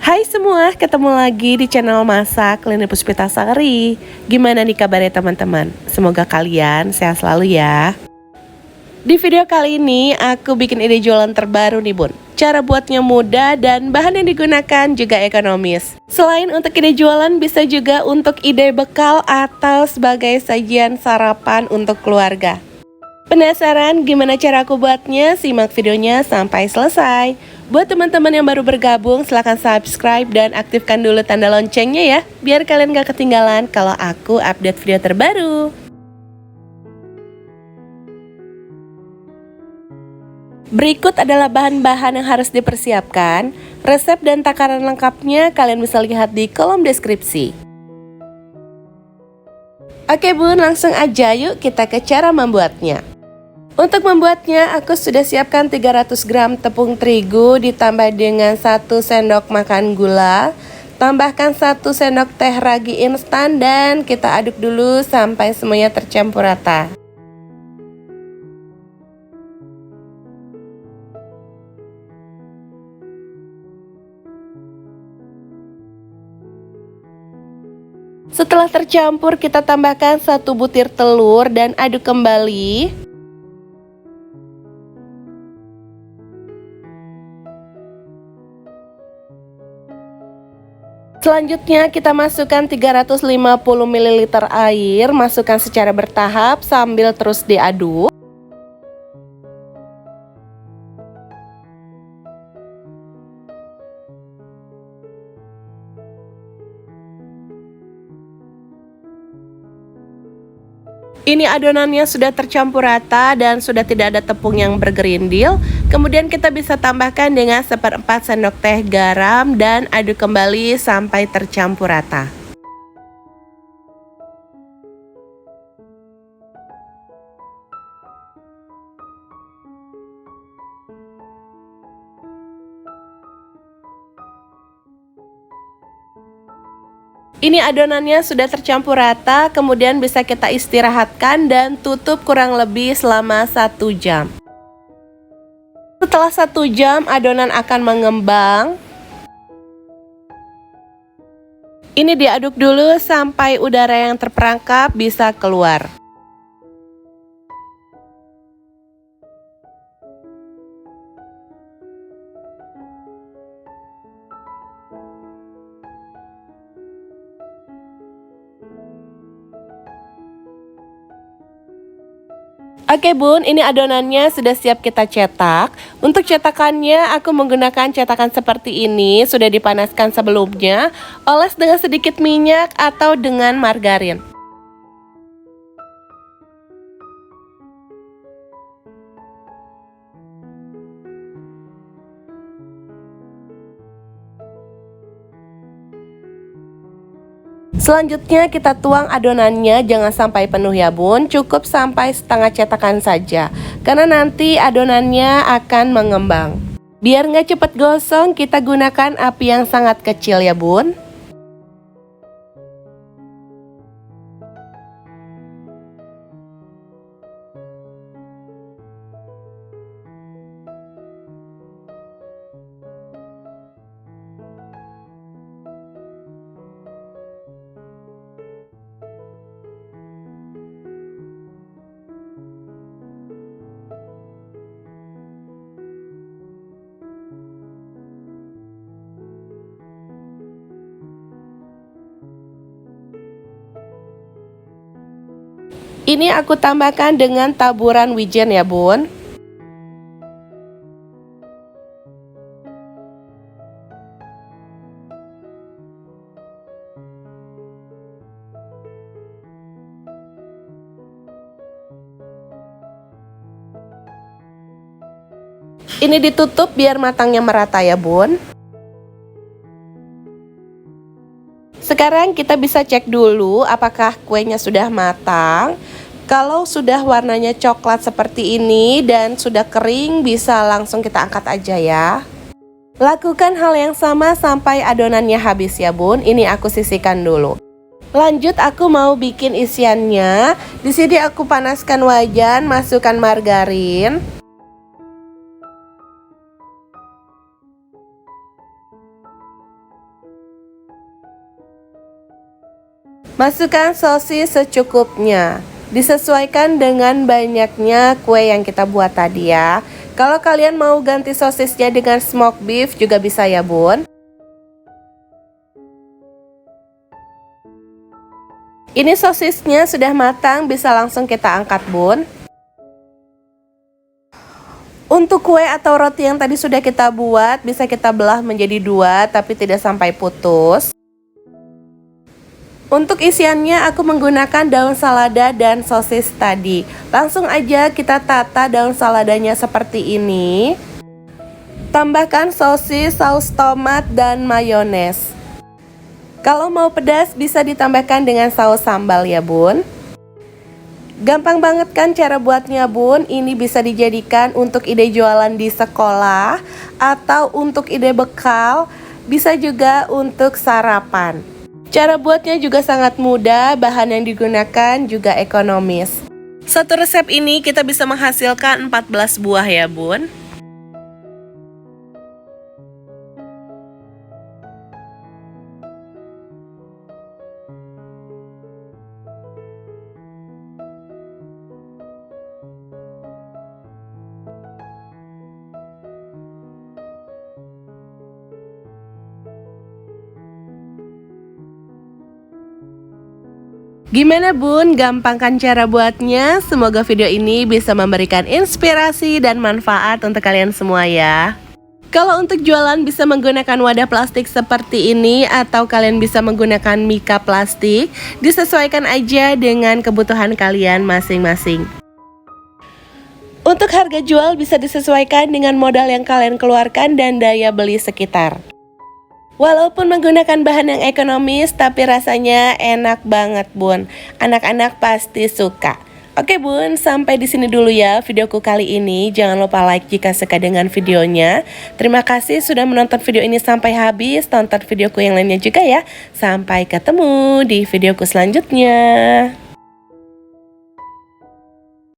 Hai semua, ketemu lagi di channel Masak Lini Puspitasari. Gimana nih kabarnya teman-teman? Semoga kalian sehat selalu ya. Di video kali ini aku bikin ide jualan terbaru nih bun. Cara buatnya mudah dan bahan yang digunakan juga ekonomis. Selain untuk ide jualan, bisa juga untuk ide bekal atau sebagai sajian sarapan untuk keluarga. Penasaran gimana cara aku buatnya? Simak videonya sampai selesai. Buat teman-teman yang baru bergabung, silahkan subscribe dan aktifkan dulu tanda loncengnya ya, biar kalian gak ketinggalan kalau aku update video terbaru. Berikut adalah bahan-bahan yang harus dipersiapkan. Resep dan takaran lengkapnya kalian bisa lihat di kolom deskripsi. Oke bun, langsung aja yuk kita ke cara membuatnya. Untuk membuatnya, aku sudah siapkan 300 gram tepung terigu ditambah dengan 1 sendok makan gula. Tambahkan 1 sendok teh ragi instan dan kita aduk dulu sampai semuanya tercampur rata. Setelah tercampur, kita tambahkan 1 butir telur dan aduk kembali. Selanjutnya kita masukkan 350 ml air, masukkan secara bertahap sambil terus diaduk. Ini adonannya sudah tercampur rata dan sudah tidak ada tepung yang bergerindil. Kemudian kita bisa tambahkan dengan 1/4 sendok teh garam dan aduk kembali sampai tercampur rata. Ini adonannya sudah tercampur rata, kemudian bisa kita istirahatkan dan tutup kurang lebih selama 1 jam. Setelah 1 jam, adonan akan mengembang. Ini diaduk dulu sampai udara yang terperangkap bisa keluar. Oke bun, ini adonannya sudah siap kita cetak. Untuk cetakannya aku menggunakan cetakan seperti ini, sudah dipanaskan sebelumnya. Oles dengan sedikit minyak atau dengan margarin. Selanjutnya kita tuang adonannya, jangan sampai penuh ya bun, cukup sampai setengah cetakan saja, karena nanti adonannya akan mengembang. Biar nggak cepet gosong, kita gunakan api yang sangat kecil ya bun. Ini aku tambahkan dengan taburan wijen ya bun. Ini ditutup biar matangnya merata ya bun. Sekarang kita bisa cek dulu apakah kuenya sudah matang. Kalau sudah warnanya coklat seperti ini dan sudah kering, bisa langsung kita angkat aja ya. Lakukan hal yang sama sampai adonannya habis ya bun. Ini aku sisihkan dulu. Lanjut aku mau bikin isiannya. Di sini aku panaskan wajan, masukkan margarin. Masukkan sosis secukupnya. Disesuaikan dengan banyaknya kue yang kita buat tadi ya. Kalau kalian mau ganti sosisnya dengan smoked beef juga bisa ya bun. Ini sosisnya sudah matang, bisa langsung kita angkat bun. Untuk kue atau roti yang tadi sudah kita buat, bisa kita belah menjadi dua tapi tidak sampai putus. Untuk isiannya aku menggunakan daun salada dan sosis tadi. Langsung aja kita tata daun saladanya seperti ini. Tambahkan sosis, saus tomat, dan mayones. Kalau mau pedas bisa ditambahkan dengan saus sambal ya bun. Gampang banget kan cara buatnya bun. Ini bisa dijadikan untuk ide jualan di sekolah atau untuk ide bekal. Bisa juga untuk sarapan. Cara buatnya juga sangat mudah, bahan yang digunakan juga ekonomis. Satu resep ini kita bisa menghasilkan 14 buah ya bun. Gimana bun, gampang kan cara buatnya? Semoga video ini bisa memberikan inspirasi dan manfaat untuk kalian semua ya. Kalau untuk jualan bisa menggunakan wadah plastik seperti ini atau kalian bisa menggunakan mika plastik. Disesuaikan aja dengan kebutuhan kalian masing-masing. Untuk harga jual bisa disesuaikan dengan modal yang kalian keluarkan dan daya beli sekitar. Walaupun menggunakan bahan yang ekonomis, tapi rasanya enak banget bun. Anak-anak pasti suka. Oke bun, sampai di sini dulu ya videoku kali ini. Jangan lupa like jika suka dengan videonya. Terima kasih sudah menonton video ini sampai habis. Tonton videoku yang lainnya juga ya. Sampai ketemu di videoku selanjutnya.